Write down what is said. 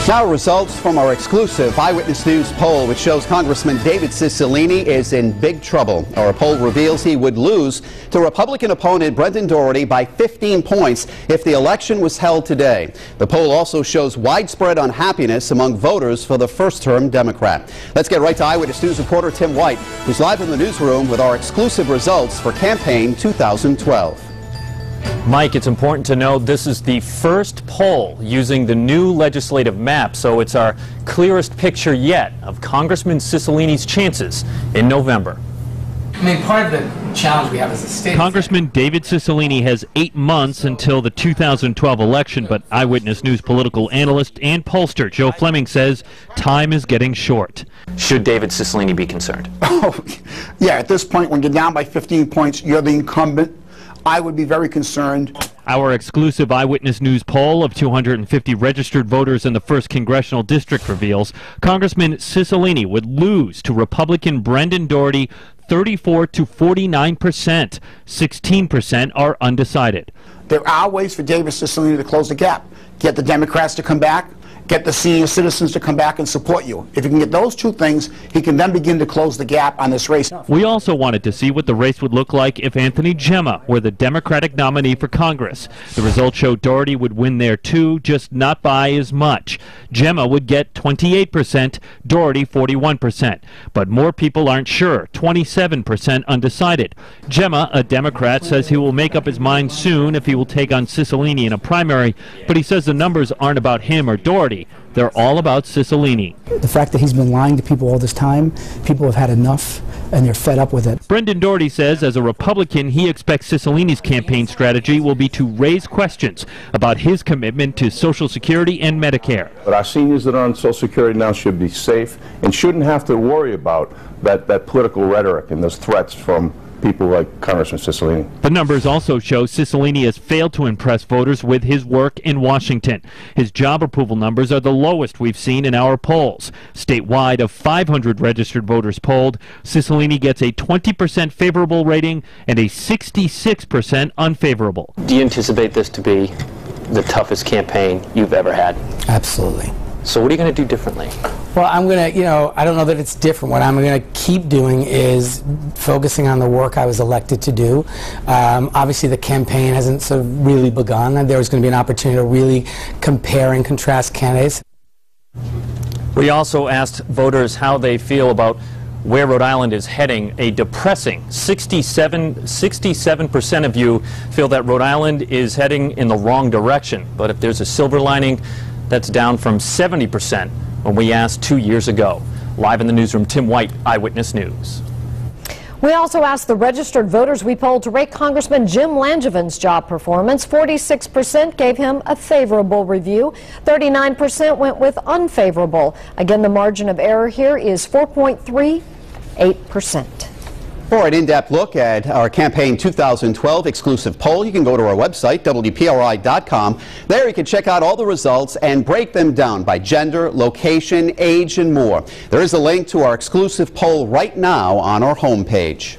Now results from our exclusive Eyewitness News poll, which shows Congressman David Cicilline is in big trouble. Our poll reveals he would lose to Republican opponent Brendan Doherty by 15 points if the election was held today. The poll also shows widespread unhappiness among voters for the first-term Democrat. Let's get right to Eyewitness News reporter Tim White, who's live in the newsroom with our exclusive results for campaign 2012. Mike, it's important to know this is the first poll using the new legislative map, so it's our clearest picture yet of Congressman Cicilline's chances in November. I mean, part of the challenge we have as a state... Congressman David Cicilline has 8 months until the 2012 election, but Eyewitness News political analyst and pollster Joe Fleming says time is getting short. Should David Cicilline be concerned? Oh, yeah, at this point, when you're down by 15 points, you're the incumbent. I would be very concerned. Our exclusive Eyewitness News poll of 250 registered voters in the 1st Congressional District reveals Congressman Cicilline would lose to Republican Brendan Doherty 34 to 49%. 16% are undecided. There are ways for David Cicilline to close the gap. Get the Democrats to come back, get the senior citizens to come back and support you. If you can get those two things, he can then begin to close the gap on this race. We also wanted to see what the race would look like if Anthony Gemma were the Democratic nominee for Congress. The results show Doherty would win there too, just not by as much. Gemma would get 28%, Doherty 41%. But more people aren't sure, 27% undecided. Gemma, a Democrat, says he will make up his mind soon if he will take on Cicilline in a primary, but he says the numbers aren't about him or Doherty. They're all about Cicilline. The fact that he's been lying to people all this time, people have had enough and they're fed up with it. Brendan Doherty says as a Republican, he expects Cicilline's campaign strategy will be to raise questions about his commitment to Social Security and Medicare. But our seniors that are on Social Security now should be safe and shouldn't have to worry about that political rhetoric and those threats from people like Congressman Cicilline. The numbers also show Cicilline has failed to impress voters with his work in Washington. His job approval numbers are the lowest we've seen in our polls. Statewide, of 500 registered voters polled, Cicilline gets a 20% favorable rating and a 66% unfavorable. Do you anticipate this to be the toughest campaign you've ever had? Absolutely. So what are you going to do differently? Well, I'm going to, I don't know that it's different. What I'm going to keep doing is focusing on the work I was elected to do. Obviously, the campaign hasn't sort of really begun, and there's going to be an opportunity to really compare and contrast candidates. We also asked voters how they feel about where Rhode Island is heading. A depressing 67% of you feel that Rhode Island is heading in the wrong direction. But if there's a silver lining, that's down from 70% when we asked 2 years ago. Live in the newsroom, Tim White, Eyewitness News. We also asked the registered voters we polled to rate Congressman Jim Langevin's job performance. 46% gave him a favorable review. 39% went with unfavorable. Again, the margin of error here is 4.38%. For an in-depth look at our campaign 2012 exclusive poll, you can go to our website, WPRI.com. There you can check out all the results and break them down by gender, location, age, and more. There is a link to our exclusive poll right now on our homepage.